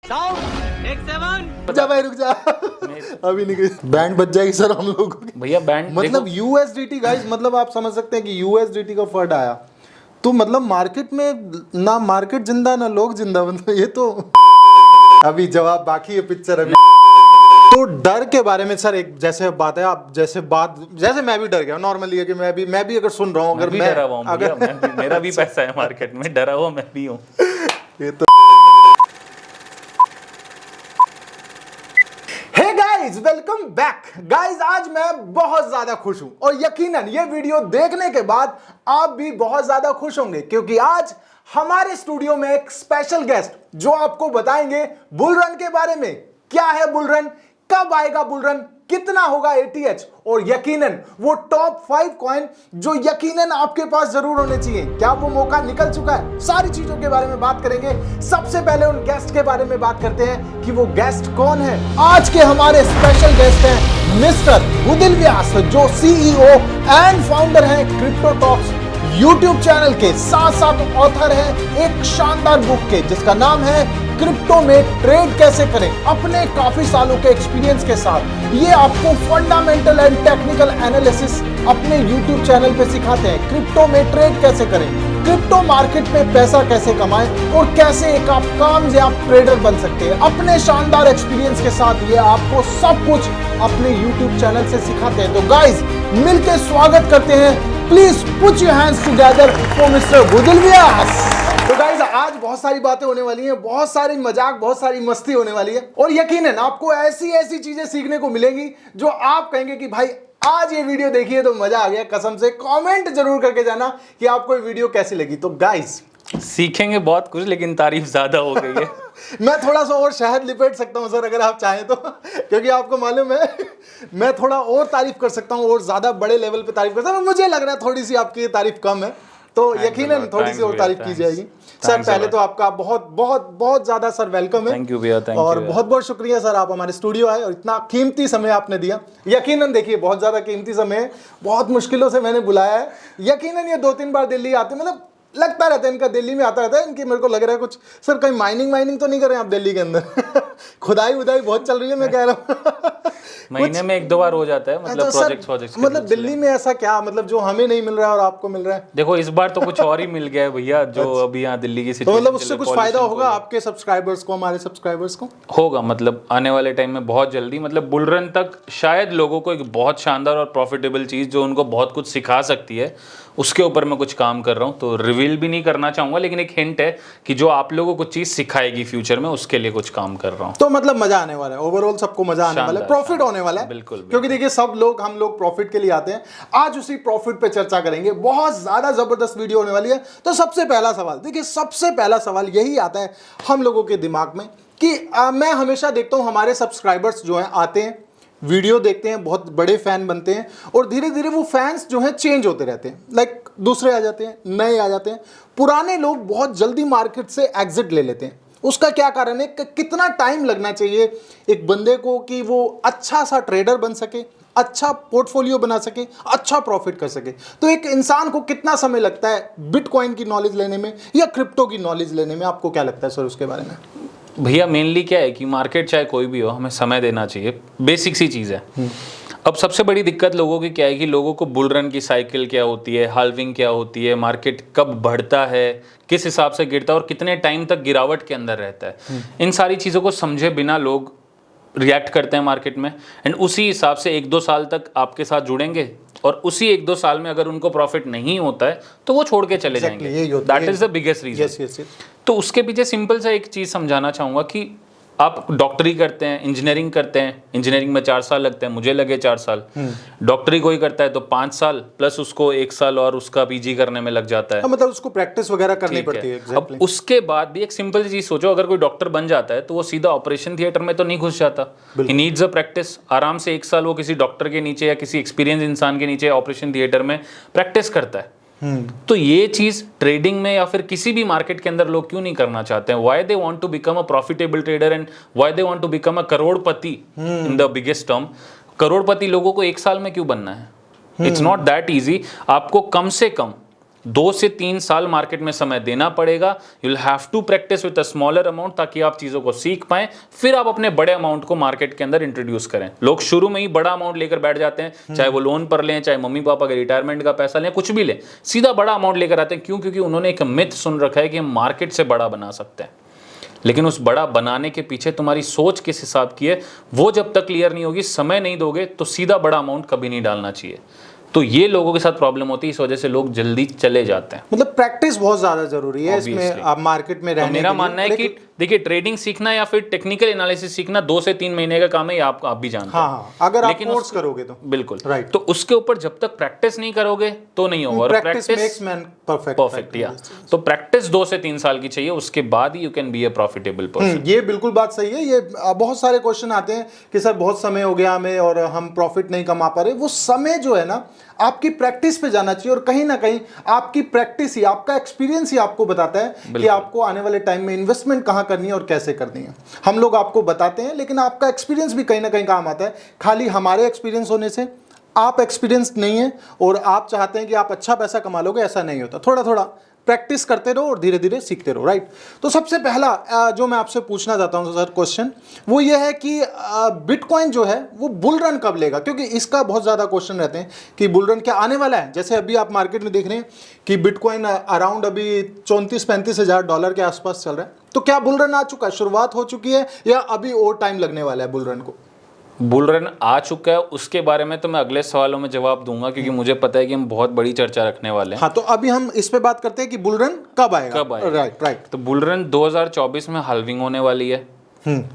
रुक जा भाई, रुक जा। अभी नहीं, बैंड बज जाएगी सर हम लोगों की भैया। बैंड मतलब यूएसडीटी गाइस, मतलब आप समझ सकते हैं कि यूएसडीटी का फंड आया तो मतलब मार्केट में ना मार्केट जिंदा ना लोग जिंदा, मतलब ये तो अभी जवाब बाकी है पिक्चर अभी। तो डर के बारे में सर एक जैसे बात है, आप जैसे मैं भी डर गया नॉर्मली है कि मैं भी अगर सुन रहा हूँ, अगर मैं डरा हुआ हूँ भैया, मेरा भी पैसा है मार्केट में, डरा हुआ मैं भी हूँ। ये तो hey guys, welcome back guys. आज मैं बहुत ज्यादा खुश हूं और यकीनन ये वीडियो देखने के बाद आप भी बहुत ज्यादा खुश होंगे, क्योंकि आज हमारे स्टूडियो में एक स्पेशल गेस्ट जो आपको बताएंगे बुल रन के बारे में। क्या है बुल रन, कब आएगा बुल रन, कितना होगा ATH, और यकीनन वो टॉप 5 कॉइन जो यकीनन आपके पास जरूर होने चाहिए। क्या वो मौका निकल चुका है? सारी चीजों के बारे में बात करेंगे। सबसे पहले उन गेस्ट के बारे में बात करते हैं कि वो गेस्ट कौन है। आज के हमारे स्पेशल गेस्ट हैं मिस्टर बुदिल व्यास, जो CEO एंड फाउंडर हैं क्रिप्टो टॉक्स YouTube चैनल के, साथ साथ ऑथर है एक शानदार बुक के जिसका नाम है क्रिप्टो में ट्रेड कैसे करें। अपने काफी सालों के एक्सपीरियंस के साथ ये आपको फंडामेंटल एंड टेक्निकल एनालिसिस अपने YouTube चैनल पे सिखाते हैं। क्रिप्टो में ट्रेड कैसे करें, क्रिप्टो मार्केट में पैसा कैसे कमाएं और कैसे एक आप कामयाब ट्रेडर बन सकते हैं। अपने शानदार एक्सपीरियंस के साथ ये आपको सब कुछ अपने YouTube चैनल से सिखाते हैं। तो गाइस मिलकर स्वागत करते हैं, please put your hands together for mister Budil Vyas. तो गाइस आज बहुत सारी बातें होने वाली हैं, बहुत सारी मजाक, बहुत सारी मस्ती होने वाली है और यकीनन आपको ऐसी ऐसी चीजें सीखने को मिलेंगी जो आप कहेंगे कि भाई आज ये वीडियो देखिए तो मजा आ गया। कसम से कमेंट जरूर करके जाना कि आपको ये वीडियो कैसी लगी। तो गाइस सीखेंगे बहुत कुछ, लेकिन तारीफ ज्यादा हो गई है। मैं थोड़ा सा और शहद लिपेट सकता हूं सर अगर आप चाहें तो, क्योंकि आपको मालूम है मैं थोड़ा और तारीफ कर सकता हूं और ज्यादा बड़े लेवल पे तारीफ कर सकता हूं। मुझे लग रहा है थोड़ी सी आपकी तारीफ कम है, तो यकीनन थोड़ी सी और तारीफ की जाएगी। सर पहले तो आपका बहुत बहुत बहुत ज्यादा सर वेलकम है। थैंक यू भैया, थैंक यू। और बहुत बहुत शुक्रिया सर, आप हमारे स्टूडियो आए और इतना कीमती समय आपने दिया। यकीनन देखिए बहुत ज्यादा कीमती समय है, बहुत मुश्किलों से मैंने बुलाया है। यकीनन ये 2-3 बार दिल्ली आते, मतलब लगता रहता है इनका दिल्ली में आता रहता है इनकी। मेरे को लग रहा है कुछ सर कहीं माइनिंग तो नहीं कर रहे हैं आप दिल्ली के अंदर? खुदाई उदाई बहुत चल रही है मैं कह रहा हूँ। महीने में 1-2 बार हो जाता है, मतलब प्रोजेक्ट्स मतलब दिल्ली में ऐसा क्या, मतलब जो हमें नहीं मिल रहा है और आपको मिल रहा है? देखो इस बार तो कुछ और ही मिल गया है भैया, जो अभी यहाँ दिल्ली की तो सिचुएशन, मतलब उससे कुछ फायदा होगा आपके सब्सक्राइबर्स को, हमारे सब्सक्राइबर्स को? होगा, मतलब आने वाले टाइम में बहुत जल्दी, मतलब बुल रन तक शायद लोगों को एक बहुत शानदार और प्रॉफिटेबल चीज़ जो उनको बहुत कुछ सिखा सकती है, उसके ऊपर मैं कुछ काम कर रहा हूँ। तो रिवील भी नहीं करना चाहूँगा, लेकिन एक हिंट है कि जो आप लोगों को चीज़ सिखाएगी फ्यूचर में, उसके लिए कुछ काम कर रहा हूँ। तो मतलब मजा आने वाला है, ओवरऑल सबको मजा आने वाला है, प्रॉफिट होने वाला है। बिल्कुल, क्योंकि देखिए सब लोग, हम लोग प्रॉफिट के लिए आते हैं। आज उसी प्रॉफिट पे चर्चा करेंगे, बहुत ज्यादा जबरदस्त वीडियो होने वाली है। तो सबसे पहला सवाल देखिए, सबसे पहला सवाल यही आता है हम लोगों के दिमाग में कि मैं हमेशा देखता हूँ हमारे सब्सक्राइबर्स जो हैं आते हैं, वीडियो देखते हैं, बहुत बड़े फैन बनते हैं और धीरे धीरे वो फैंस जो हैं चेंज होते रहते हैं। लाइक दूसरे आ जाते हैं, नए आ जाते हैं, पुराने लोग बहुत जल्दी मार्केट से एग्जिट ले लेते हैं। उसका क्या कारण है? कितना टाइम लगना चाहिए एक बंदे को कि वो अच्छा सा ट्रेडर बन सके, अच्छा पोर्टफोलियो बना सके, अच्छा प्रॉफिट कर सके? तो एक इंसान को कितना समय लगता है बिटकॉइन की नॉलेज लेने में या क्रिप्टो की नॉलेज लेने में? आपको क्या लगता है सर उसके बारे में? भैया मेनली क्या है कि मार्केट चाहे कोई भी हो, हमें समय देना चाहिए, बेसिक सी चीज़ है। अब सबसे बड़ी दिक्कत लोगों की क्या है कि लोगों को बुल रन की साइकिल क्या होती है, हाल्विंग क्या होती है, मार्केट कब बढ़ता है, किस हिसाब से गिरता है और कितने टाइम तक गिरावट के अंदर रहता है, इन सारी चीज़ों को समझे बिना लोग रिएक्ट करते हैं मार्केट में। एंड उसी हिसाब से 1-2 साल तक आपके साथ जुड़ेंगे और उसी 1-2 साल में अगर उनको प्रॉफिट नहीं होता है तो वो छोड़ के चले जाएंगे। That is the biggest reason. तो उसके पीछे सिंपल सा एक चीज़ समझाना चाहूँगा कि आप डॉक्टरी करते हैं, इंजीनियरिंग करते हैं, इंजीनियरिंग में 4 साल लगते हैं, मुझे लगे 4 साल। डॉक्टरी कोई करता है तो 5 साल प्लस उसको 1 साल और उसका PG करने में लग जाता है। मतलब उसको प्रैक्टिस वगैरह करनी पड़ती है। अब उसके बाद भी एक सिंपल सी चीज सोचो, अगर कोई डॉक्टर बन जाता है तो वो सीधा ऑपरेशन थिएटर में तो नहीं घुस जाता। He needs a practice. आराम से 1 साल वो किसी डॉक्टर के नीचे या किसी एक्सपीरियंस इंसान के नीचे ऑपरेशन थिएटर में प्रैक्टिस करता है। तो ये चीज ट्रेडिंग में या फिर किसी भी मार्केट के अंदर लोग क्यों नहीं करना चाहते हैं? Why they want to become a profitable trader and why they want to become a crorepati in the biggest term. Crorepati लोगों को 1 साल में क्यों बनना है? It's not that easy. आपको कम से कम 2 से 3 साल मार्केट में समय देना पड़ेगा। You will have to practice with a smaller amount ताकि आप चीज़ों को सीख पाएं, फिर आप अपने बड़े अमाउंट को मार्केट के अंदर इंट्रोड्यूस करें। लोग शुरू में ही बड़ा अमाउंट लेकर बैठ जाते हैं, चाहे वो लोन पर लें, चाहे मम्मी पापा के रिटायरमेंट का पैसा लें, कुछ भी लें, सीधा बड़ा अमाउंट लेकर आते हैं। क्यों? क्योंकि उन्होंने एक मिथ सुन रखा है कि हम मार्केट से बड़ा बना सकते हैं। लेकिन उस बड़ा बनाने के पीछे तुम्हारी सोच किस हिसाब की है, वो जब तक क्लियर नहीं होगी, समय नहीं दोगे, तो सीधा बड़ा अमाउंट कभी नहीं डालना चाहिए। तो ये लोगों के साथ प्रॉब्लम होती है, इस वजह से लोग जल्दी चले जाते हैं। मतलब प्रैक्टिस बहुत ज्यादा जरूरी है इसमें, आप मार्केट में रहने तो मेरा मानना है कि देखिए, ट्रेडिंग सीखना या फिर टेक्निकल एनालिसिस सीखना 2 से 3 महीने का काम है, ये आप भी जानते हैं। हाँ, अगर आप कोर्स करोगे तो बिल्कुल राइट। तो उसके ऊपर जब तक प्रैक्टिस नहीं करोगे तो नहीं होगा। और प्रैक्टिस मेक्स मैन परफेक्ट या तो प्रैक्टिस 2 से 3 साल की चाहिए, उसके बाद ही you can be a profitable person. ये बिल्कुल बात सही है। ये बहुत सारे क्वेश्चन आते हैं कि सर बहुत समय हो गया हमें और हम प्रॉफिट नहीं कमा पा रहे। वो समय जो है ना, आपकी प्रैक्टिस पे जाना चाहिए, और कहीं ना कहीं आपकी प्रैक्टिस ही, आपका एक्सपीरियंस ही आपको बताता है कि आपको आने वाले टाइम में इन्वेस्टमेंट कहाँ करनी है और कैसे करनी है। हम लोग आपको बताते हैं, लेकिन आपका एक्सपीरियंस भी कहीं ना कहीं काम आता है। खाली हमारे एक्सपीरियंस होने से आप एक्सपीरियंस नहीं है और आप चाहते हैं कि आप अच्छा पैसा कमा लोगे, ऐसा नहीं होता। थोड़ा थोड़ा प्रैक्टिस करते रहो और धीरे धीरे सीखते रहो, राइट। तो सबसे पहला जो मैं आपसे पूछना चाहता हूं सर क्वेश्चन, वो ये है कि बिटकॉइन जो है वो बुल रन कब लेगा? क्योंकि इसका बहुत ज़्यादा क्वेश्चन रहते हैं कि बुल रन क्या आने वाला है। जैसे अभी आप मार्केट में देख रहे हैं कि बिटकॉइन अराउंड अभी 34-35 हज़ार डॉलर के आसपास चल रहा है। तो क्या बुल रन आ चुका है, शुरुआत हो चुकी है, या अभी और टाइम लगने वाला है बुल रन को? बुल रन आ चुका है, उसके बारे में तो मैं अगले सवालों में जवाब दूंगा, क्योंकि मुझे पता है कि हम बहुत बड़ी चर्चा रखने वाले हैं। हाँ, तो अभी हम इस पे बात करते हैं कि बुल रन कब आएगा। राइट। तो बुल रन 2024 में हाल्विंग होने वाली है,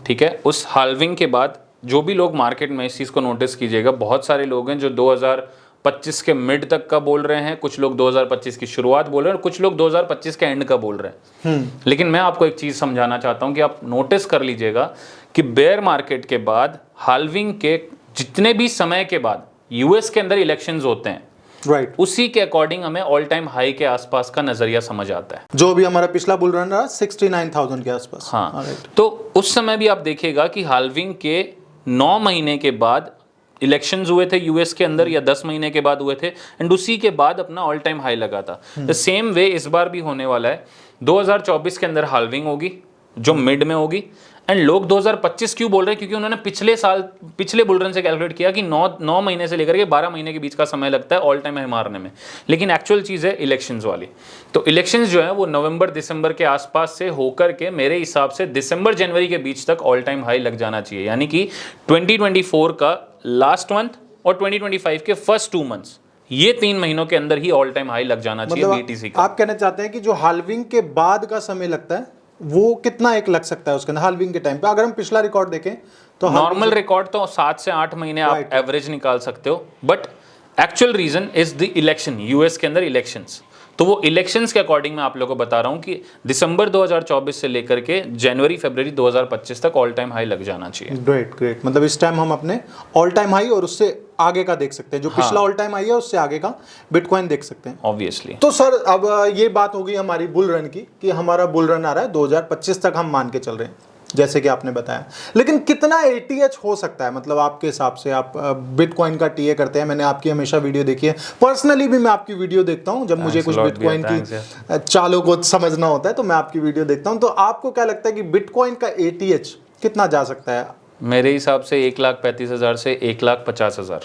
ठीक है। उस हाल्विंग के बाद जो भी लोग मार्केट में, इस चीज़ को नोटिस कीजिएगा, बहुत सारे लोग हैं जो 2025 के मिड तक का बोल रहे हैं, कुछ लोग 2025 की शुरुआत बोल रहे हैं और कुछ लोग 2025 के एंड का बोल रहे हैं। लेकिन मैं आपको एक चीज़ समझाना चाहता हूं कि आप नोटिस कर लीजिएगा कि बेयर मार्केट के बाद, हाल्विंग के जितने भी समय के बाद यूएस के अंदर इलेक्शंस होते हैं, राइट, उसी के अकॉर्डिंग हमें ऑल टाइम हाई के आसपास का नजरिया समझ आता है। जो भी हमारा पिछला बुल रन रहा 69,000 के आसपास। हाँ, तो उस समय भी आप देखिएगा कि हाल्विंग के 9 महीने के बाद इलेक्शंस हुए थे यूएस के अंदर, या 10 महीने के बाद हुए थे, एंड उसी के बाद अपना ऑल टाइम हाई लगा था। द सेम वे इस बार भी होने वाला है। 2024 के अंदर हाल्विंग होगी जो मिड में होगी, एंड लोग 2025 क्यों बोल रहे हैं? क्योंकि उन्होंने पिछले बुल रन से कैलकुलेट किया कि 9 महीने से लेकर के 12 महीने के बीच का समय लगता है ऑल टाइम हाई मारने में। लेकिन एक्चुअल चीज़ है इलेक्शंस वाली। तो इलेक्शंस जो है वो नवंबर दिसंबर के आसपास से होकर के मेरे हिसाब से दिसंबर जनवरी के बीच तक ऑल टाइम हाई लग जाना चाहिए। यानी कि 2024 का लास्ट मंथ और 2025 के फर्स्ट 2 मंथ्स, ये 3 महीनों के अंदर ही ऑल टाइम हाई लग जाना चाहिए बीटीसी का। आप कहना चाहते हैं कि जो हाल्विंग के बाद का समय लगता है वो कितना एक लग सकता है उसके अंदर हाल्विंग के टाइम पे? अगर हम पिछला रिकॉर्ड देखें तो नॉर्मल रिकॉर्ड तो 7 से 8 महीने आप एवरेज निकाल सकते हो, but actual reason is the election. US के अंदर इलेक्शंस, तो वो इलेक्शंस के अकॉर्डिंग मैं आप लोगों को बता रहा हूं कि दिसंबर 2024 से लेकर के जनवरी फरवरी 2025 तक ऑल टाइम हाई लग जाना चाहिए। ग्रेट। मतलब इस टाइम हम अपने ऑल टाइम हाई और उससे आगे का देख सकते हैं, जो पिछला ऑल टाइम हाई है उससे आगे का बिटकॉइन देख सकते हैं ऑब्वियसली। तो सर अब ये बात होगी हमारी बुल रन की, कि हमारा बुल रन आ रहा है 2025 तक हम मान के चल रहे हैं जैसे कि आपने बताया। लेकिन कितना एटीएच हो सकता है, मतलब आपके हिसाब से? आप बिटकॉइन का टीए करते हैं, मैंने आपकी हमेशा वीडियो देखी है, पर्सनली भी मैं आपकी वीडियो देखता हूं जब मुझे कुछ बिटकॉइन की चालों को समझना होता है, तो मैं आपकी वीडियो देखता हूं। तो आपको क्या लगता है कि बिटकॉइन का एटीएच कितना जा सकता है? मेरे हिसाब से 1,35,000 से 1,50,000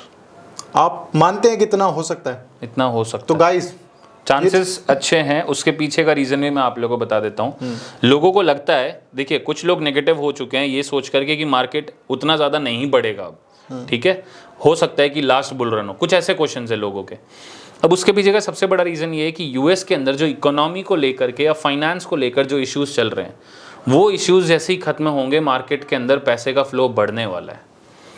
आप मानते हैं कितना हो सकता है? इतना हो सकता तो गाइस चांसेस अच्छे हैं। उसके पीछे का रीजन भी मैं आप लोगों को बता देता हूँ। लोगों को लगता है, देखिए कुछ लोग नेगेटिव हो चुके हैं ये सोच करके कि मार्केट उतना ज़्यादा नहीं बढ़ेगा अब, ठीक है, हो सकता है कि लास्ट बुल रन हो, कुछ ऐसे क्वेश्चन है लोगों के। अब उसके पीछे का सबसे बड़ा रीज़न ये है कि यूएस के अंदर जो इकोनॉमी को लेकर के या फाइनेंस को लेकर जो इश्यूज चल रहे हैं, वो इश्यूज जैसे ही खत्म होंगे मार्केट के अंदर पैसे का फ्लो बढ़ने वाला है,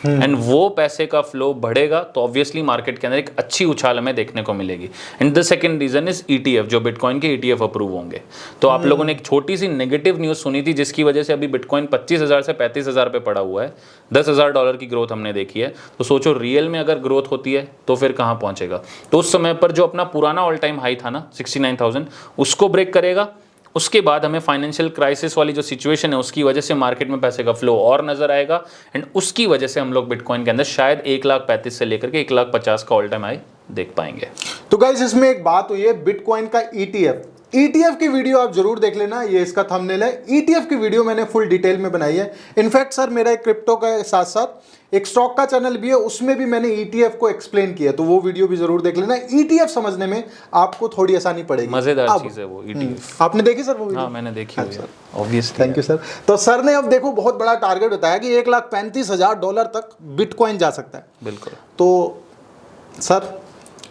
एंड वो पैसे का फ्लो बढ़ेगा तो ऑब्वियसली मार्केट के अंदर एक अच्छी उछाल हमें देखने को मिलेगी। And the second reason is ETF, जो बिटकॉइन के ईटीएफ अप्रूव होंगे। तो आप लोगों ने एक छोटी सी नेगेटिव न्यूज़ सुनी थी जिसकी वजह से अभी बिटकॉइन 25,000 से 35,000 पे पड़ा हुआ है। $10,000 की ग्रोथ हमने देखी है। तो सोचो रियल में अगर ग्रोथ होती है तो फिर कहाँ पहुंचेगा। तो उस समय पर जो अपना पुराना ऑल टाइम हाई था ना 69,000, उसको ब्रेक करेगा। उसके बाद हमें फाइनेंशियल क्राइसिस वाली जो सिचुएशन है उसकी वजह से मार्केट में पैसे का फ्लो और नजर आएगा, एंड उसकी वजह से हम लोग बिटकॉइन के अंदर शायद 1,35,000 से लेकर के 1,50,000 का ऑल टाइम हाई देख पाएंगे। तो गाइस इसमें एक बात हुई है बिटकॉइन का ईटीएफ की वीडियो आप जरूर देख लेना, ये इसका थंबनेल है। ईटीएफ की वीडियो मैंने फुल डिटेल में बनाई है। इनफैक्ट सर मेरा एक क्रिप्टो का साथ साथ एक स्टॉक का चैनल भी है, उसमें भी मैंने ईटीएफ को एक्सप्लेन किया, तो वो वीडियो भी जरूर देख लेना। ईटीएफ समझने में आपको थोड़ी आसानी पड़ेगी। मजेदार चीज है वो ईटीएफ। आपने देखी सर वो वीडियो? हाँ मैंने देखी हुई है ऑब्वियसली। Thank you sir. तो सर ने अब देखो बहुत बड़ा टारगेट बताया कि $1,35,000 तक बिटकॉइन जा सकता है। बिल्कुल। तो सर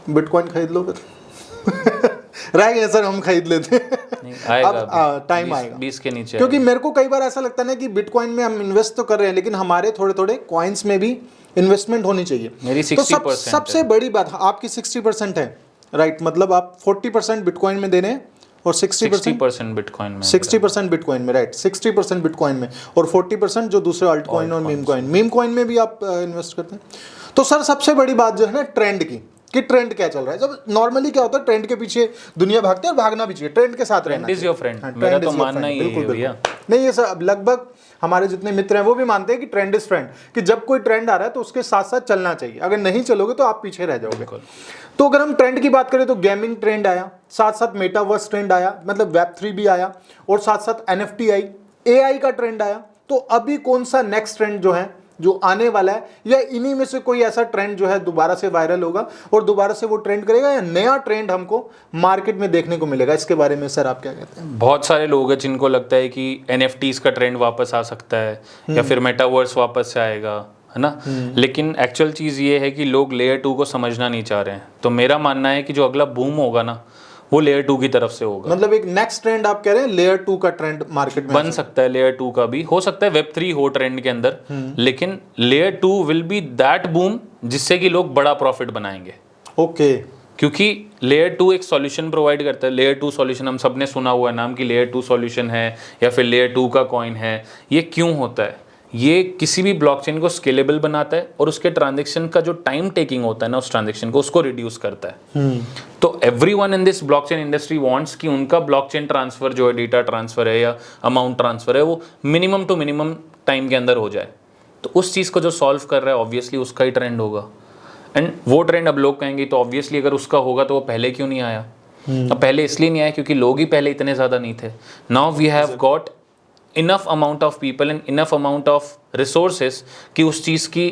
बिटकॉइन खरीद लो फिर रह गए सर, हम खरीद लेते हैं। नहीं आएगा, अब टाइम आएगा 20 के नीचे क्योंकि मेरे को कई बार ऐसा लगता है ना कि बिटकॉइन में हम इन्वेस्ट तो कर रहे हैं, लेकिन हमारे थोड़े थोड़े कॉइन्स में भी इन्वेस्टमेंट होनी चाहिए। मेरी तो 60% सबसे बड़ी बात आपकी 60% है, राइट? मतलब आप 40% बिटकॉइन में दे रहे हैं और 60% बिटकॉइन में, 60% बिटकॉइन में, राइट? 60% बिटकॉइन में और 40% जो दूसरे अल्ट कॉइन और मीम कॉइन में भी आप इन्वेस्ट करते हैं। तो सर सबसे बड़ी बात जो है ना ट्रेंड की, कि ट्रेंड क्या चल रहा है। जब नॉर्मली क्या होता है ट्रेंड के पीछे दुनिया भागती है और भागना भी चाहिए, ट्रेंड के साथ रहना इज योर फ्रेंड। मेरा तो मानना ही है भैया। नहीं ये सर लगभग हमारे जितने मित्र हैं वो भी मानते हैं कि ट्रेंड इज फ्रेंड, कि जब कोई ट्रेंड आ रहा है तो उसके साथ साथ चलना चाहिए, अगर नहीं चलोगे तो आप पीछे रह जाओगे। तो अगर हम ट्रेंड की बात करें तो गेमिंग ट्रेंड आया, साथ साथ मेटावर्स ट्रेंड आया, मतलब वेब3 भी आया, और साथ साथ NFT आई, AI का ट्रेंड आया। तो अभी कौन सा नेक्स्ट ट्रेंड जो है जो आने वाला है, या इन्हीं में से कोई ऐसा ट्रेंड जो है दोबारा से वायरल होगा और दोबारा से वो ट्रेंड करेगा, या नया ट्रेंड हमको मार्केट में देखने को मिलेगा? इसके बारे में सर आप क्या कहते हैं? बहुत सारे लोग हैं जिनको लगता है कि NFTs का ट्रेंड वापस आ सकता है या फिर मेटावर्स वापस से आएगा, है ना। लेकिन एक्चुअल चीज़ ये है कि लोग लेयर 2 को समझना नहीं चाह रहे हैं। तो मेरा मानना है कि जो अगला बूम होगा ना वो लेयर 2 की तरफ से होगा। मतलब एक नेक्स्ट ट्रेंड आप कह रहे हैं लेयर 2 का ट्रेंड मार्केट में बन सकता है, लेयर 2 का भी हो सकता है, Web3 हो ट्रेंड के अंदर, लेकिन layer 2 will be that boom जिससे कि लोग बड़ा प्रॉफिट बनाएंगे। ओके क्योंकि लेयर 2 एक सॉल्यूशन प्रोवाइड करता है। लेयर 2 सॉल्यूशन हम सबने सुना हुआ है नाम कि लेयर 2 सॉल्यूशन है या फिर लेयर 2 का कॉइन है। ये क्यों होता है? ये किसी भी ब्लॉकचेन को स्केलेबल बनाता है और उसके ट्रांजैक्शन का जो टाइम टेकिंग होता है ना उस ट्रांजैक्शन को, उसको रिड्यूस करता है। तो everyone in this blockchain industry wants कि उनका ब्लॉकचेन ट्रांसफर जो है, डेटा ट्रांसफर है या अमाउंट ट्रांसफर है, वो मिनिमम टू मिनिमम टाइम के अंदर हो जाए। तो उस चीज़ को जो सॉल्व कर रहा है ऑब्वियसली उसका ही ट्रेंड होगा। एंड वो ट्रेंड अब लोग कहेंगे तो ऑब्वियसली अगर उसका होगा तो वो पहले क्यों नहीं आया? अब पहले इसलिए नहीं आया क्योंकि लोग ही पहले इतने ज़्यादा नहीं थे। Now we have got enough amount of people and enough amount of resources कि उस चीज़ की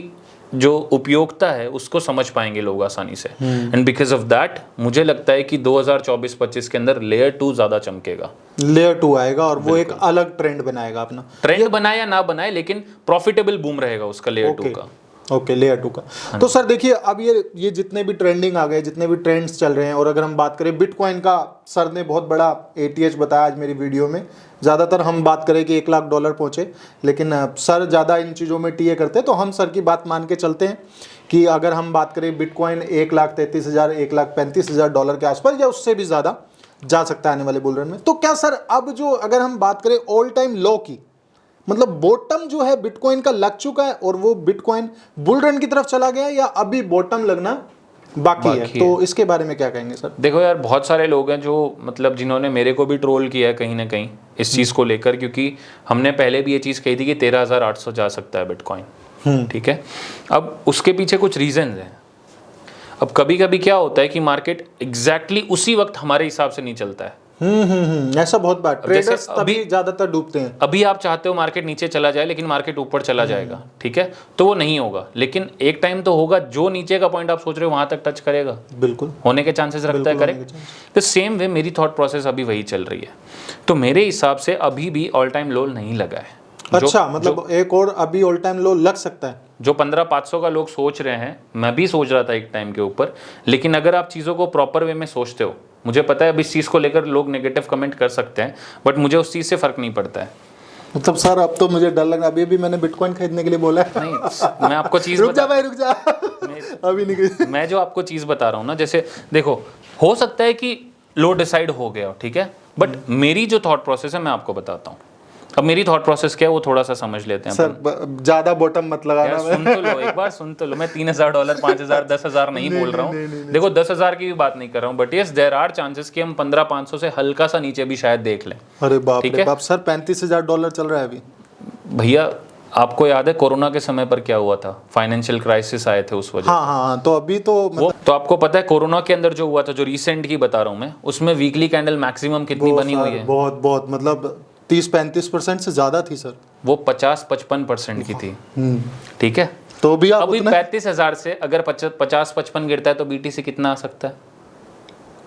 जो उपयोगिता है उसको समझ पाएंगे लोग आसानी से। एंड बिकॉज ऑफ दैट मुझे लगता है कि 2024-25 के अंदर लेयर 2 ज़्यादा चमकेगा, लेयर 2 आएगा और वो एक अलग ट्रेंड बनाएगा अपना। ट्रेंड बनाए या ना बनाए लेकिन प्रॉफिटेबल बूम रहेगा उसका लेयर 2 का। ओके लेयर 2 का। तो सर देखिए अब ये जितने भी ट्रेंडिंग आ गए, जितने भी ट्रेंड्स चल रहे हैं, और अगर हम बात करें बिटकॉइन का, सर ने बहुत बड़ा ATH बताया आज मेरी वीडियो में। ज़्यादातर हम बात करें कि $1,00,000 पहुँचे, लेकिन सर ज़्यादा इन चीज़ों में टीए करते हैं, तो हम सर की बात मान के चलते हैं कि अगर हम बात करें बिटकॉइन $1,33,000 $1,35,000 के आसपास या उससे भी ज़्यादा जा सकता है आने वाले बुल रन में। तो क्या सर अब जो अगर हम बात करें ऑल टाइम लो की, मतलब बॉटम जो है बिटकॉइन का लग चुका है और वो बिटकॉइन बुल रन की तरफ चला गया है, या अभी बॉटम लगना बाकी है? तो इसके बारे में क्या कहेंगे सर? देखो यार बहुत सारे लोग हैं जो मतलब जिन्होंने मेरे को भी ट्रोल किया है कहीं ना कहीं इस चीज़ को लेकर, क्योंकि हमने पहले भी ये चीज़ कही थी कि 13,800 जा सकता है बिटकॉइन। ठीक है, अब उसके पीछे कुछ रीजंस हैं। अब कभी कभी क्या होता है कि मार्केट एग्जैक्टली उसी वक्त हमारे हिसाब से नहीं चलता है। ऐसा बहुत बार ट्रेडर्स तभी ज्यादातर डूबते हैं। अभी आप चाहते हो मार्केट नीचे चला जाए लेकिन मार्केट ऊपर चला जाएगा, ठीक है, तो वो नहीं होगा। लेकिन एक टाइम तो होगा जो नीचे का पॉइंट आप सोच रहे हो वहां तक टच करेगा, बिल्कुल होने के चांसेस रखता है, करेक्ट। तो सेम वे मेरी थॉट प्रोसेस अभी वही चल रही है। तो मेरे हिसाब से अभी भी ऑल टाइम लो नहीं लगा है। अच्छा, मतलब एक और अभी ऑल टाइम लो लग सकता है। जो 15,500 का लोग सोच रहे हैं, मैं भी सोच रहा था एक टाइम के ऊपर, लेकिन अगर आप चीज़ों को प्रॉपर वे में सोचते हो, मुझे पता है अब इस चीज़ को लेकर लोग नेगेटिव कमेंट कर सकते हैं, बट मुझे उस चीज़ से फ़र्क नहीं पड़ता है। मतलब सर अब तो मुझे डर लग रहा है। अभी मैंने बिटकॉइन खरीदने के लिए बोला है। नहीं, मैं आपको चीज़ रुक जा भाई रुक जा अभी नहीं। मैं जो आपको चीज़ बता रहा हूँ ना, जैसे देखो हो सकता है कि लो डिसाइड हो गया हो, ठीक है, बट मेरी जो थॉट प्रोसेस है मैं आपको बताता हूँ। अब मेरी थॉट प्रोसेस क्या है वो थोड़ा सा समझ लेते हैं। सर ज्यादा बॉटम मत लगाना। सुन तो लो एक बार, सुन तो लो। मैं $3,000 5,000 10,000 नहीं बोल रहा हूँ। देखो 10,000 की भी बात नहीं कर रहा हूँ, but yes there are chances कि हम 15,500 से हल्का सा नीचे भी शायद देख लें। अरे बाप रे बाप सर, $35,000 चल रहा है अभी भैया। आपको याद है कोरोना के समय पर क्या हुआ था, फाइनेंशियल क्राइसिस आए थे उस वजह। हाँ हाँ हाँ, तो अभी तो वो तो आपको पता है कोरोना के अंदर जो हुआ था, जो रिसेंट की बता रहा हूँ मैं, उसमें वीकली कैंडल मैक्सिमम कितनी बनी हुई है? बहुत बहुत मतलब 30-35% से ज्यादा थी सर। वो 50-55% की थी। ठीक है, तो भी आप अभी उतना 35,000 से अगर 50-55 गिरता है तो बीटीसी कितना आ सकता है?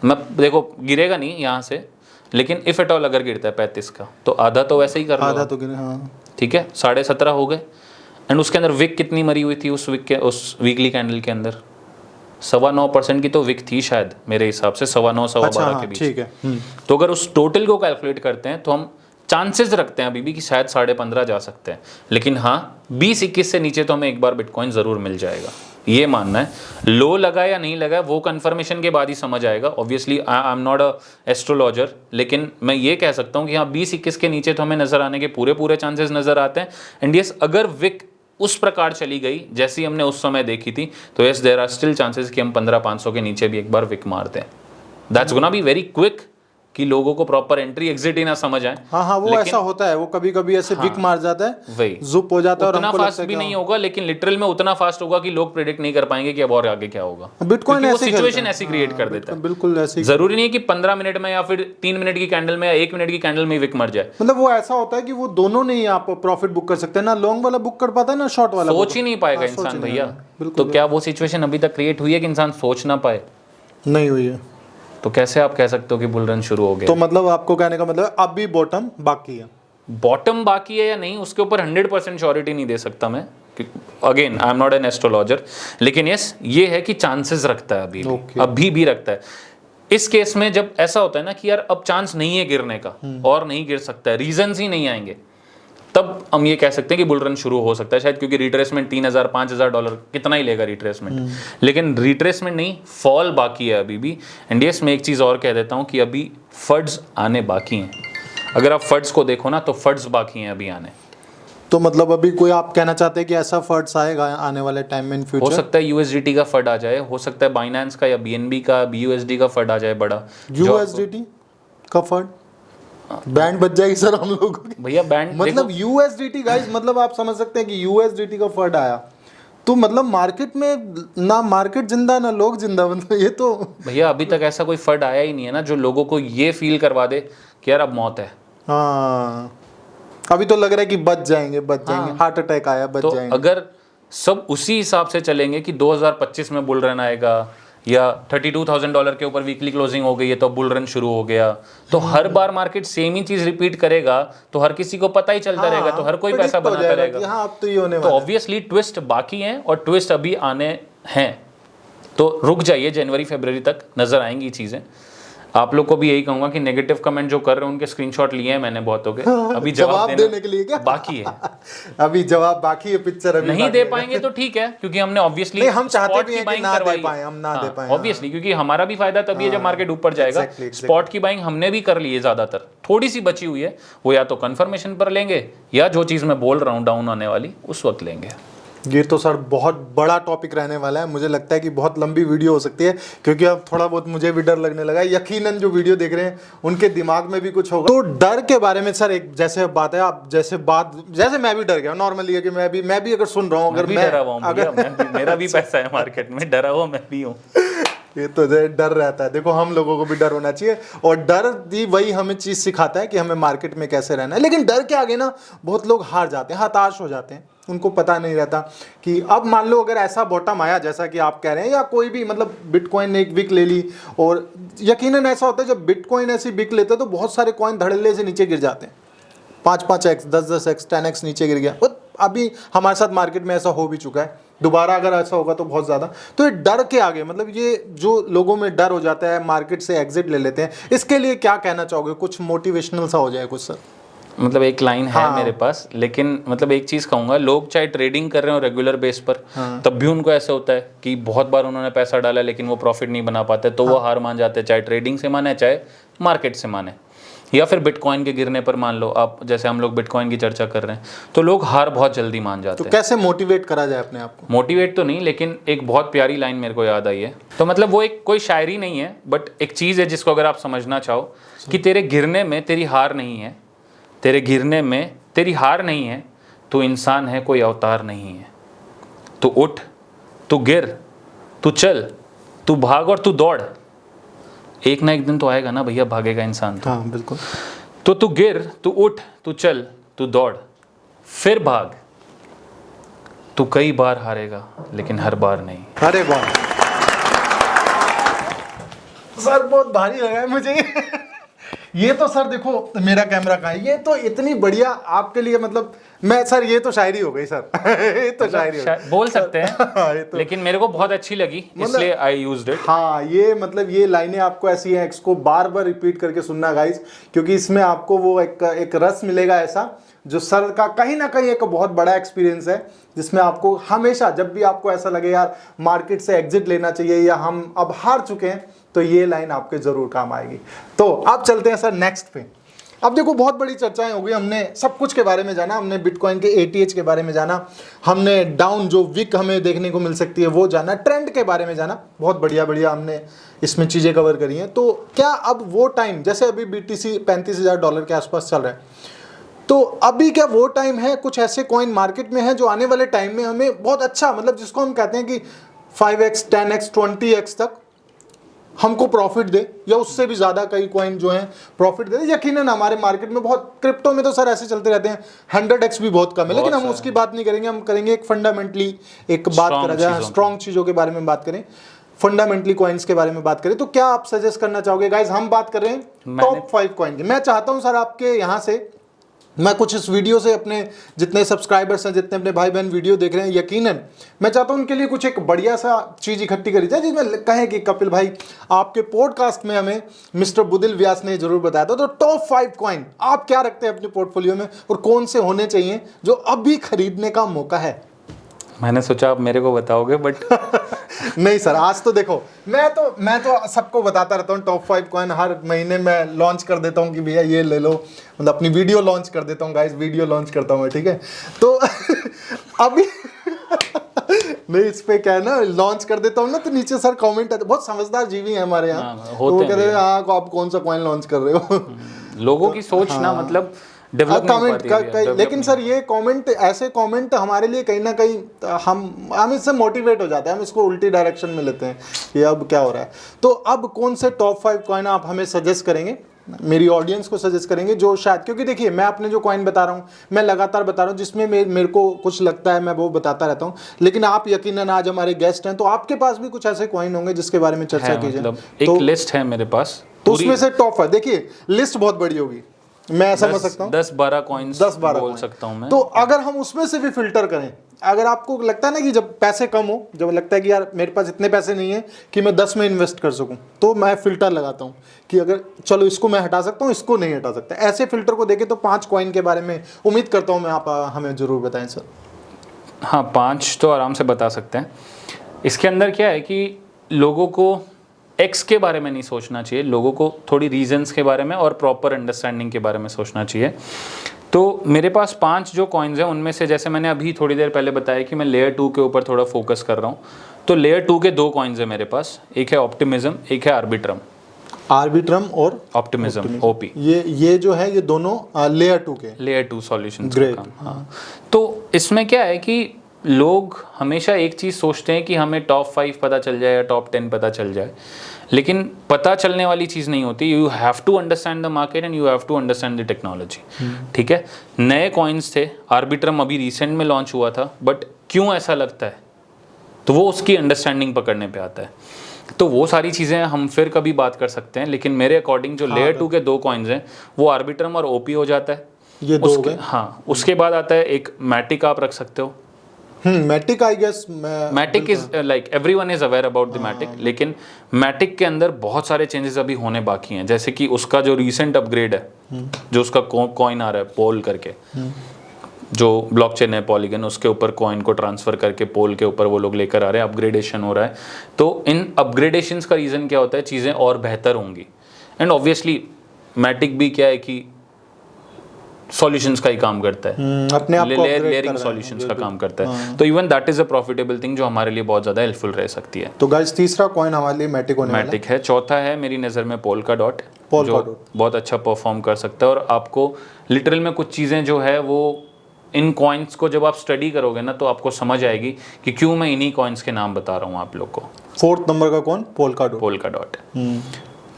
मैं देखो गिरेगा नहीं यहाँ से, लेकिन इफ एट ऑल अगर गिरता है 35 का तो आधा तो वैसे ही कर लो आधा आप। तो गिरे, हाँ। ठीक है, 17.5 हो गए। एंड उसके अंदर विक कितनी मरी हुई थी उस विक के, उस वीकली कैंडल के अंदर 9.25% की तो विक थी शायद, मेरे हिसाब से 9.25 अच्छा 12 हाँ, के बीच। ठीक है। तो अगर उस टोटल को कैलकुलेट करते हैं तो हम चांसेस रखते हैं अभी भी कि शायद 15.5 जा सकते हैं, लेकिन हाँ 20-21 से नीचे तो हमें एक बार बिटकॉइन जरूर मिल जाएगा, ये मानना है। लो लगा या नहीं लगा वो कंफर्मेशन के बाद ही समझ आएगा। Obviously I am not a astrologer, लेकिन मैं ये कह सकता हूँ कि हाँ 20-21 के नीचे तो हमें नजर आने के पूरे चांसेस नजर आते हैं। एंड यस, अगर विक उस प्रकार चली गई जैसी हमने उस समय देखी थी तो yes there are still chances कि हम 15,500 के नीचे भी एक बार विक मारते हैं। That's gonna be very quick, कि लोगों को प्रॉपर एंट्री एग्जिट ही ना समझ आए। हाँ हाँ, वो ऐसा होता है, वो कभी कभी ऐसे विक मार जाता है, वही जुप हो जाता है और उतना हमको फास्ट लगता है भी कि नहीं होगा, लेकिन लिटरल में उतना फास्ट होगा कि लोग प्रेडिक्ट नहीं कर पाएंगे कि अब और आगे क्या होगा। बिटकॉइन वो ऐसे ही सिचुएशन खेलता है। ऐसी क्रिएट कर देता है। बिल्कुल ऐसे ही। जरूरी नहीं है कि 15 मिनट में या फिर 3 मिनट की कैंडल में या 1 मिनट की कैंडल में विक मर जाए। मतलब वो ऐसा होता है कि वो दोनों नहीं आप प्रॉफिट बुक कर सकते, ना लॉन्ग वाला बुक कर पाता है ना शॉर्ट वाला। सोच ही नहीं पाएगा हाँ, सोच ही इंसान नहीं भैया। पाएगा। तो क्या वो सिचुएशन अभी तक क्रिएट हुई है कि इंसान सोच ना पाए? नहीं हुई है। तो कैसे आप कह सकते हो कि बुल रन शुरू हो गया? तो मतलब आपको कहने का मतलब अब भी बॉटम बाकी है। बॉटम बाकी है या नहीं उसके ऊपर 100% श्योरिटी नहीं दे सकता मैं, again I am not an astrologer, लेकिन यस ये है कि चांसेस रखता है अभी भी, अभी भी रखता है। इस केस में जब ऐसा होता है ना कि यार अब चांस नहीं है गिरने का और नहीं गिर सकता है, रीजंस ही नहीं आएंगे, तब हम ये कह सकते हैं कि बुल रन शुरू हो सकता है शायद, क्योंकि रिट्रेसमेंट $3,000-5,000 कितना ही लेगा रिट्रेसमेंट, लेकिन रिट्रेसमेंट नहीं, फॉल बाकी है अभी भी। एंड यस मैं एक चीज़ और कह देता हूँ कि अभी फंड्स आने बाकी हैं। अगर आप फंड्स को देखो ना तो फंड्स बाकी हैं अभी आने। तो मतलब अभी कोई आप कहना चाहते हैं कि ऐसा फंड्स आएगा आने वाले टाइम में इन फ्यूचर? हो सकता है यूएसडीटी का फंड आ जाए, हो सकता है बाइनेंस का या बीएनबी का बीयूएसडी का फंड आ जाए बड़ा। यूएसडीटी का फंड बैंड बच जाएगी सर हम लोगों की भैया बैंड मतलब यूएसडीटी गाइस, मतलब आप समझ सकते हैं कि यूएसडीटी का फंड आया तो मतलब मार्केट में ना मार्केट जिंदा ना लोग जिंदा, मतलब ये तो भैया अभी तक ऐसा कोई फंड आया ही नहीं है ना जो लोगों को ये फील करवा दे कि यार अब मौत है। हाँ अभी तो लग रहा है कि बच जाएंगे हार्ट अटैक आया बच तो जाएंगे। अगर सब उसी हिसाब से चलेंगे कि 2025 में बुल रन आएगा या $32,000 के ऊपर वीकली क्लोजिंग हो गई है तो बुल रन शुरू हो गया, तो हर बार मार्केट सेम ही चीज रिपीट करेगा तो हर किसी को पता ही चलता रहेगा, तो हर कोई पैसा बनाता रहेगा। हाँ अब तो ये होने तो वाला है। ऑब्वियसली ट्विस्ट बाकी हैं और ट्विस्ट अभी आने हैं, तो रुक जाइए, जनवरी-फरवरी तक नजर आएंगी चीजें। आप लोग को भी यही कहूंगा कि नेगेटिव कमेंट जो कर रहे हैं उनके स्क्रीनशॉट लिए हैं मैंने बहुतों के, अभी जवाब देने के लिए क्या बाकी है। अभी जवाब बाकी है, पिक्चर अभी नहीं दे पाएंगे तो ठीक है, क्योंकि हमने ऑब्वियसली हम चाहते भी हैं कि ना दे पाए, हम ना दे पाए ऑब्वियसली, क्योंकि हमारा भी फायदा तभी है जब मार्केट ऊपर जाएगा। स्पॉट की बाइंग हमने भी कर ली है, ज्यादातर थोड़ी सी बची हुई है, वो या तो कंफर्मेशन पर लेंगे या जो चीज मैं बोल रहा हूँ डाउन आने वाली उस वक्त लेंगे। ये तो सर बहुत बड़ा टॉपिक रहने वाला है, मुझे लगता है कि बहुत लंबी वीडियो हो सकती है, क्योंकि अब थोड़ा बहुत मुझे भी डर लगने लगा है। यकीनन जो वीडियो देख रहे हैं उनके दिमाग में भी कुछ होगा। तो डर के बारे में सर एक जैसे बात है, आप जैसे मैं भी डर गया नॉर्मली है कि मैं भी अगर सुन रहा हूँ, अगर मैं डरा हुआ हूँ भैया, मेरा भी पैसा है मार्केट में, डरा हुआ मैं भी हूँ। ये तो डर रहता है, देखो हम लोगों को भी डर होना चाहिए, और डर ही वही हमें चीज़ सिखाता है कि हमें मार्केट में कैसे रहना है। लेकिन डर के आगे ना बहुत लोग हार जाते हैं, हताश हो जाते हैं, उनको पता नहीं रहता कि अब मान लो अगर ऐसा बॉटम आया जैसा कि आप कह रहे हैं, या कोई भी मतलब बिटकॉइन ने एक बिक ले ली, और यकीनन ऐसा होता है जब बिटकॉइन ऐसी बिक लेते हैं तो बहुत सारे कॉइन धड़ल्ले से नीचे गिर जाते हैं, 5-5x 10-10x 10x नीचे गिर गया। अभी हमारे साथ मार्केट में ऐसा हो भी चुका है, दोबारा अगर ऐसा होगा तो बहुत ज़्यादा। तो ये डर के आगे मतलब ये जो लोगों में डर हो जाता है, मार्केट से एग्जिट ले लेते हैं, इसके लिए क्या कहना चाहोगे? कुछ मोटिवेशनल सा हो जाए कुछ सर। मतलब एक लाइन है मेरे पास, लेकिन मतलब एक चीज़ कहूँगा, लोग चाहे ट्रेडिंग कर रहे हो रेगुलर बेस पर, तब भी उनको ऐसा होता है कि बहुत बार उन्होंने पैसा डाला लेकिन वो प्रॉफिट नहीं बना पाते, तो वो हार मान जाते हैं, चाहे ट्रेडिंग से माने चाहे मार्केट से माने, या फिर बिटकॉइन के गिरने पर मान लो आप, जैसे हम लोग बिटकॉइन की चर्चा कर रहे हैं, तो लोग हार बहुत जल्दी मान जाते हैं। तो कैसे मोटिवेट करा जाए अपने आप को? मोटिवेट तो नहीं, लेकिन एक बहुत प्यारी लाइन मेरे को याद आई है, तो मतलब वो एक कोई शायरी नहीं है, बट एक चीज़ है जिसको अगर आप समझना चाहो कि तेरे गिरने में तेरी हार नहीं है, तेरे गिरने में तेरी हार नहीं है, तू इंसान है, कोई अवतार नहीं है। तू उठ, तू गिर, तू चल, तू भाग और तू दौड़। एक ना एक दिन तो आएगा ना भैया, भागेगा इंसान तो। हाँ बिल्कुल। तो तू गिर, तू उठ, तू चल, तू दौड़, फिर भाग। तू कई बार हारेगा लेकिन हर बार नहीं। अरे वाह सर, बहुत भारी लगा है मुझे ये तो सर देखो मेरा कैमरा कहाँ है, ये तो इतनी बढ़िया आपके लिए, मतलब मैं सर, ये तो शायरी हो गई सर ये तो शायरी हो गई। बोल सकते हैं हाँ, ये तो लेकिन मेरे को बहुत अच्छी लगी, इसलिए आई यूज्ड इट। हाँ, ये मतलब ये लाइनें आपको ऐसी हैं, इसको बार बार रिपीट करके सुनना गाइस, क्योंकि इसमें आपको वो एक रस मिलेगा ऐसा, जो सर का कहीं ना कहीं एक बहुत बड़ा एक्सपीरियंस है, जिसमें आपको हमेशा जब भी आपको ऐसा लगे यार मार्केट से एग्जिट लेना चाहिए या हम अब हार चुके हैं, तो ये लाइन आपके जरूर काम आएगी। तो अब चलते हैं सर नेक्स्ट पे। अब देखो बहुत बड़ी चर्चाएं हो गई, हमने सब कुछ के बारे में जाना, हमने बिटकॉइन के एटीएच के बारे में जाना, हमने डाउन जो वीक हमें देखने को मिल सकती है वो जाना, ट्रेंड के बारे में जाना, बहुत बढ़िया बढ़िया हमने इसमें चीज़ें कवर करी हैं। तो क्या अब वो टाइम, जैसे अभी BTC $35,000 के आसपास चल रहा है, तो अभी क्या वो टाइम है, कुछ ऐसे कॉइन मार्केट में है जो आने वाले टाइम में हमें बहुत अच्छा, मतलब जिसको हम कहते हैं कि 5x 10x 20x तक हमको प्रॉफिट दे, या उससे भी ज़्यादा कई कॉइन जो हैं प्रॉफिट दे? यकीनन हमारे मार्केट में बहुत, क्रिप्टो में तो सर ऐसे चलते रहते हैं, 100x भी बहुत कम है, लेकिन हम उसकी बात नहीं करेंगे, हम करेंगे एक फंडामेंटली एक बात करा जाए, स्ट्रॉन्ग चीज़ों के बारे में बात करें, फंडामेंटली कॉइन्स के बारे में बात करें। तो क्या आप सजेस्ट करना चाहोगे गाइज? हम बात कर रहे हैं टॉप 5 कॉइन की। मैं चाहता हूं सर आपके यहाँ से, मैं कुछ इस वीडियो से अपने जितने सब्सक्राइबर्स हैं, जितने अपने भाई बहन वीडियो देख रहे हैं, यकीनन मैं चाहता हूं उनके लिए कुछ एक बढ़िया सा चीज़ इकट्ठी करी जाए, जिसमें कहें कि कपिल भाई आपके पॉडकास्ट में हमें मिस्टर बुदिल व्यास ने जरूर बताया था। तो टॉप 5 कॉइन आप क्या रखते हैं अपने पोर्टफोलियो में, और कौन से होने चाहिए जो अभी खरीदने का मौका है? मैंने सोचा आप मेरे को बताओगे, बट नहीं सर, आज तो देखो मैं तो सबको बताता रहता हूँ टॉप 5 कॉइन, हर महीने मैं लॉन्च कर देता हूँ कि भैया ये ले लो, मतलब अपनी वीडियो लॉन्च कर देता हूँ गाइस, वीडियो लॉन्च करता हूँ मैं, ठीक है? तो अभी नहीं, इस पे क्या है ना, लॉन्च कर देता हूँ ना, तो नीचे सर कमेंट आते, बहुत समझदार जीवी हैं हमारे यहाँ, तो वो कहते हैं हाँ आप कौन सा कॉइन लॉन्च कर रहे हो लोगों की सोच ना, मतलब डेवलप नहीं हो पाती है। लेकिन सर ये कमेंट, ऐसे कमेंट हमारे लिए कहीं ना कहीं हम इससे मोटिवेट हो जाते हैं, हम इसको उल्टी डायरेक्शन में लेते हैं कि अब क्या हो रहा है। तो अब कौन से टॉप 5 कॉइन आप हमें सजेस्ट करेंगे, मेरी ऑडियंस को सजेस्ट करेंगे, जो शायद, क्योंकि देखिए मैं अपने जो कॉइन बता रहा हूँ मैं लगातार बता रहा हूँ, जिसमें मेरे को कुछ लगता है मैं वो बताता रहता हूँ, लेकिन आप यकीनन आज हमारे गेस्ट हैं, तो आपके पास भी कुछ ऐसे कॉइन होंगे जिसके बारे में चर्चा की जाए। मतलब एक लिस्ट है मेरे पास, तो उसमें से टॉप 5, देखिए लिस्ट बहुत बड़ी होगी, मैं समझ सकता हूँ 10-12 कॉइन्स 10-12 बोल सकता हूँ मैं। तो अगर हम उसमें से भी फिल्टर करें, अगर आपको लगता है ना कि जब पैसे कम हो, जब लगता है कि यार मेरे पास इतने पैसे नहीं है कि मैं 10 में इन्वेस्ट कर सकूं, तो मैं फिल्टर लगाता हूं कि अगर चलो इसको मैं हटा सकता हूं, इसको नहीं हटा सकता। ऐसे फिल्टर को देखें तो 5 कॉइन के बारे में उम्मीद करता हूं मैं आप हमें जरूर बताएं सर। हाँ, 5 तो आराम से बता सकते हैं। इसके अंदर क्या है कि लोगों को एक्स के बारे में नहीं सोचना चाहिए, लोगों को थोड़ी रीजंस के बारे में और प्रॉपर अंडरस्टैंडिंग के बारे में सोचना चाहिए। तो मेरे पास 5 जो कॉइन्स हैं, उनमें से जैसे मैंने अभी थोड़ी देर पहले बताया कि मैं लेयर 2 के ऊपर थोड़ा फोकस कर रहा हूँ, तो लेयर 2 के 2 कॉइन्स हैं मेरे पास, एक है ऑप्टिमिज्म, एक है आर्बिट्रम। आर्बिट्रम और ऑप्टिमिज्म, ओपी, ये जो है ये दोनों लेयर 2 सॉल्यूशंस का काम। हाँ, तो इसमें क्या है कि लोग हमेशा एक चीज़ सोचते हैं कि हमें टॉप 5 पता चल जाए या टॉप 10 पता चल जाए, लेकिन पता चलने वाली चीज़ नहीं होती। You have to understand the market and you have to understand the technology, ठीक है? नए कॉइन्स थे, आर्बिट्रम अभी रिसेंट में लॉन्च हुआ था, बट क्यों ऐसा लगता है, तो वो उसकी अंडरस्टैंडिंग पकड़ने पे आता है। तो वो सारी चीज़ें हम फिर कभी बात कर सकते हैं, लेकिन मेरे अकॉर्डिंग जो लेयर 2 के 2 कॉइन्स हैं वो आर्बिट्रम और ओपी हो जाता है, ये दो हो गए। हाँ, उसके बाद आता है एक मैटिक, आप रख सकते हो। Matic, I guess Matic is like everyone is aware about the Matic, लेकिन मैटिक के अंदर बहुत सारे चेंजेस अभी होने बाकी हैं, जैसे कि उसका जो रिसेंट अपग्रेड है, जो उसका कॉइन आ रहा है पोल करके, जो ब्लॉकचेन है पॉलीगन, उसके ऊपर कॉइन को ट्रांसफर करके पोल के ऊपर वो लोग लेकर आ रहे हैं, अपग्रेडेशन हो रहा है। तो इन अपग्रेडेशंस का रीज़न क्या होता है, चीज़ें और बेहतर होंगी, एंड ऑब्वियसली मैटिक भी क्या है कि सॉल्यूशंस का ही काम करता है, अपने आप को लेयरिंग सॉल्यूशंस का काम करता है। तो even that is a profitable thing जो हमारे लिए बहुत ज़्यादा हेल्पफुल रह सकती है। तो गाइस तीसरा कॉइन हमारे लिए मैटिक होने वाला है। मैटिक है। चौथा है मेरी नज़र में पोल्का डॉट, जो बहुत अच्छा परफॉर्म कर सकता है, और आपको लिटरल में कुछ चीज़ें जो है वो इन कॉइन्स को जब आप स्टडी करोगे ना तो आपको समझ आएगी कि क्यों मैं इन्हीं कॉइन्स के नाम बता रहा हूँ आप लोग को। 4th नंबर का कौन? Polka dot.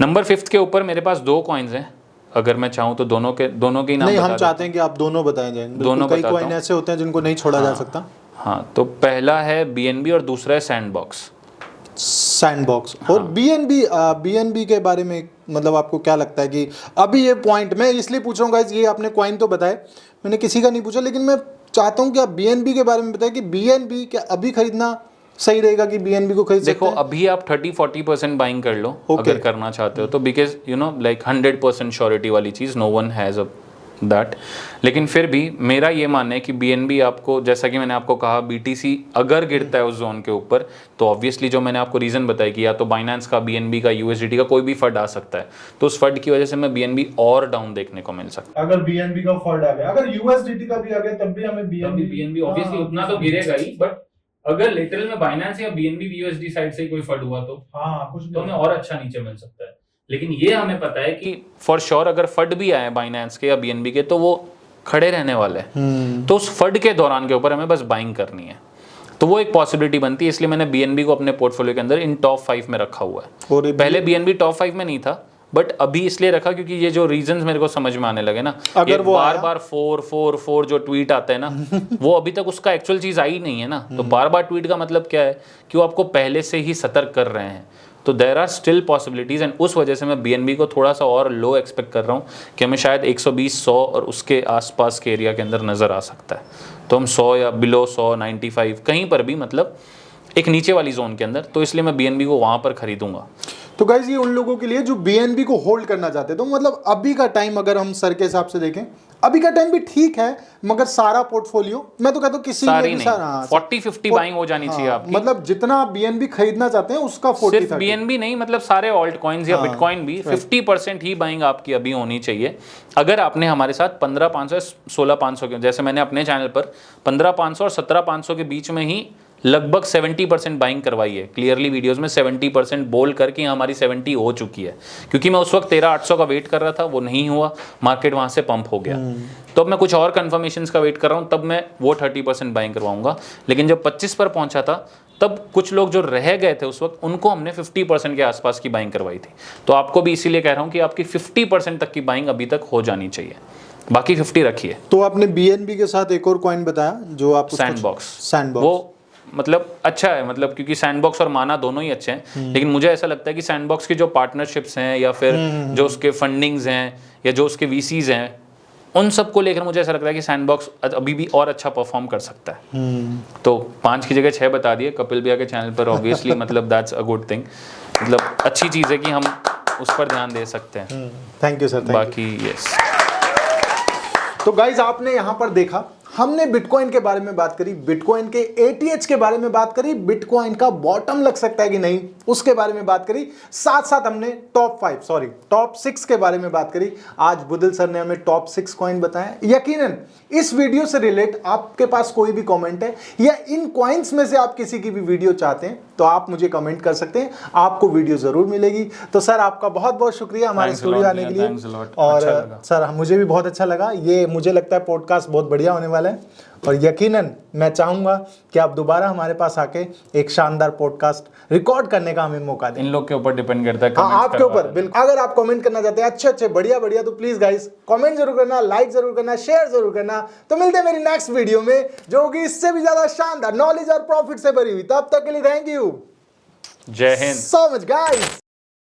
नंबर 5th के ऊपर मेरे पास 2 कॉइन्स हैं, अगर मैं चाहूँ तो दोनों के ही नाम नहीं, बता हम चाहते हैं कि आप दोनों बताएं जाएं। दोनों कई बताता कॉइन ऐसे होते हैं जिनको नहीं छोड़ा जा सकता। हाँ, तो पहला है BNB और दूसरा है सैंडबॉक्स। सैंडबॉक्स और BNB के बारे में मतलब आपको क्या लगता है कि अभी ये पॉइंट मैं इसलिए पूछ रहा हूँ गाइस, ये आपने कॉइन तो बताए, मैंने किसी का नहीं पूछा, लेकिन मैं चाहता हूँ कि आप BNB के बारे में बताएं कि BNB क्या अभी खरीदना सही रहेगा कि BNB को खरीद सकते देखो हैं? अभी आप 30-40% बाइंग कर लो अगर करना चाहते हो तो, because you know like 100% surety वाली चीज़ no one has a that. लेकिन फिर भी मेरा ये मानना है कि BNB आपको, जैसा कि मैंने आपको कहा, BTC अगर गिरता है उस जोन के ऊपर तो ऑब्वियसली जो मैंने आपको रीज़न बताया कि या तो बाइनेंस का, BNB का, USDT का कोई भी फंड आ सकता है, तो उस फंड की वजह से मैं BNB और डाउन देखने को मिल सकता है। अगर BNB का फंड आ गया, अगर USDT का भी आ गया तब भी हमें BNB ऑब्वियसली उतना तो गिरेगा ही, बट अगर लिटरल में बाइनेंस या BNB USD साइड से कोई फंड हुआ तो कुछ तो हमें और अच्छा नीचे मिल सकता है। लेकिन ये हमें पता है कि फॉर श्योर अगर फंड भी आए बाइनेंस के या BNB के तो वो खड़े रहने वाले हैं, तो उस फंड के दौरान के ऊपर हमें बस बाइंग करनी है, तो वो एक पॉसिबिलिटी बनती है। इसलिए मैंने BNB को अपने पोर्टफोलियो के अंदर इन टॉप 5 में रखा हुआ है। और पहले BNB टॉप 5 में नहीं था, बट अभी इसलिए रखा क्योंकि ये जो रीजंस मेरे को समझ में आने लगे ना, अगर वो बार 4 जो ट्वीट आते हैं ना वो अभी तक उसका एक्चुअल चीज आई नहीं है ना, तो बार ट्वीट का मतलब क्या है कि वो आपको पहले से ही सतर्क कर रहे हैं, तो there are still possibilities, and उस वजह से मैं BNB को थोड़ा सा और लो एक्सपेक्ट कर रहा हूँ कि हमें शायद 120-100 और उसके आसपास के एरिया के अंदर नजर आ सकता है। तो हम 100 या बिलो 100, 95 कहीं पर भी, मतलब एक नीचे वाली जोन के अंदर, तो इसलिए मैं BNB को वहां पर खरीदूंगा। तो गाइज ये उन लोगों के लिए जो BNB को होल्ड करना चाहते हैं, तो मतलब अभी का टाइम अगर हम सर के हिसाब से देखें, अभी का टाइम भी ठीक है, मगर सारा पोर्टफोलियो मैं तो कहता हूँ किसी सारी नहीं, 40-50 बाइंग हो जानी चाहिए आपकी। मतलब जितना आप BNB खरीदना चाहते हैं उसका 40-30। सिर्फ BNB नहीं, मतलब सारे ऑल्ट कॉइन्स या बिटकॉइन भी 50% ही बाइंग आपकी अभी होनी चाहिए। अगर आपने हमारे साथ 15,500 16,500 के, जैसे मैंने अपने चैनल पर 15,500 और 17,500 के बीच में ही लगभग 70% बाइंग करवाई है, क्लियरली वीडियोस में 70% बोल करके हमारी 70 हो चुकी है, क्योंकि मैं उस वक्त 13,800 का वेट कर रहा था, वो नहीं हुआ, मार्केट वहां से पंप हो गया। तो अब मैं कुछ और कंफर्मेशंस का वेट कर रहा हूं, तब मैं वो 30% बाइंग करवाऊंगा। लेकिन जब 25 पर पहुंचा था तब कुछ लोग जो रह गए थे उस वक्त, उनको हमने 50% के आसपास की बाइंग करवाई थी। तो आपको भी इसीलिए कह रहा हूँ कि आपकी 50% तक की बाइंग अभी तक हो जानी चाहिए, बाकी 50 रखिए। तो आपने BNB के साथ एक और कॉइन बताया जो आप सैंडबॉक्स, वो मतलब अच्छा है, मतलब क्योंकि सैंडबॉक्स और माना दोनों ही अच्छे हैं, लेकिन मुझे ऐसा लगता है कि सैंडबॉक्स की जो पार्टनरशिप्स हैं या फिर जो उसके फंडिंग्स हैं या जो उसके VCs हैं, उन सब को लेकर मुझे ऐसा लगता है कि सैंडबॉक्स अभी भी और अच्छा परफॉर्म कर सकता है। तो 5 की जगह 6 बता दिए कपिल भैया के चैनल पर, ऑब्वियसली मतलब दैट्स अ गुड थिंग, मतलब अच्छी चीज़ है कि हम उस पर ध्यान दे सकते हैं। Thank you sir. बाकी यस, तो गाइज आपने यहाँ पर देखा, हमने बिटकॉइन के बारे में बात करी, बिटकॉइन के ATH के बारे में बात करी, बिटकॉइन का बॉटम लग सकता है कि नहीं उसके बारे में बात करी, साथ साथ हमने टॉप 6 के बारे में बात करी। आज बुदिल सर ने हमें टॉप 6 कॉइन बताया। यकीनन इस वीडियो से रिलेट आपके पास कोई भी कमेंट है या इन कॉइन्स में से आप किसी की भी वीडियो चाहते हैं तो आप मुझे कमेंट कर सकते हैं, आपको वीडियो जरूर मिलेगी। तो सर आपका बहुत बहुत शुक्रिया हमारे स्टूडियो आने के लिए, और सर मुझे भी बहुत अच्छा लगा। ये मुझे लगता है पॉडकास्ट बहुत बढ़िया होने वाला है, और यकीनन मैं चाहूंगा कि आप दोबारा हमारे पास आके एक शानदार पॉडकास्ट रिकॉर्ड करने का हमें मौका दें। इन लोग के ऊपर डिपेंड करता है, हाँ आपके ऊपर बिल्कुल। अगर आप कमेंट करना चाहते हैं अच्छे बढ़िया, तो प्लीज गाइस कमेंट जरूर करना, लाइक जरूर करना, शेयर जरूर करना। तो मिलते हैं मेरी नेक्स्ट वीडियो में जो होगी इससे भी ज्यादा शानदार, नॉलेज और प्रॉफिट से भरी हुई। तब तक के लिए थैंक यू, जय हिंद सो मच गाइस।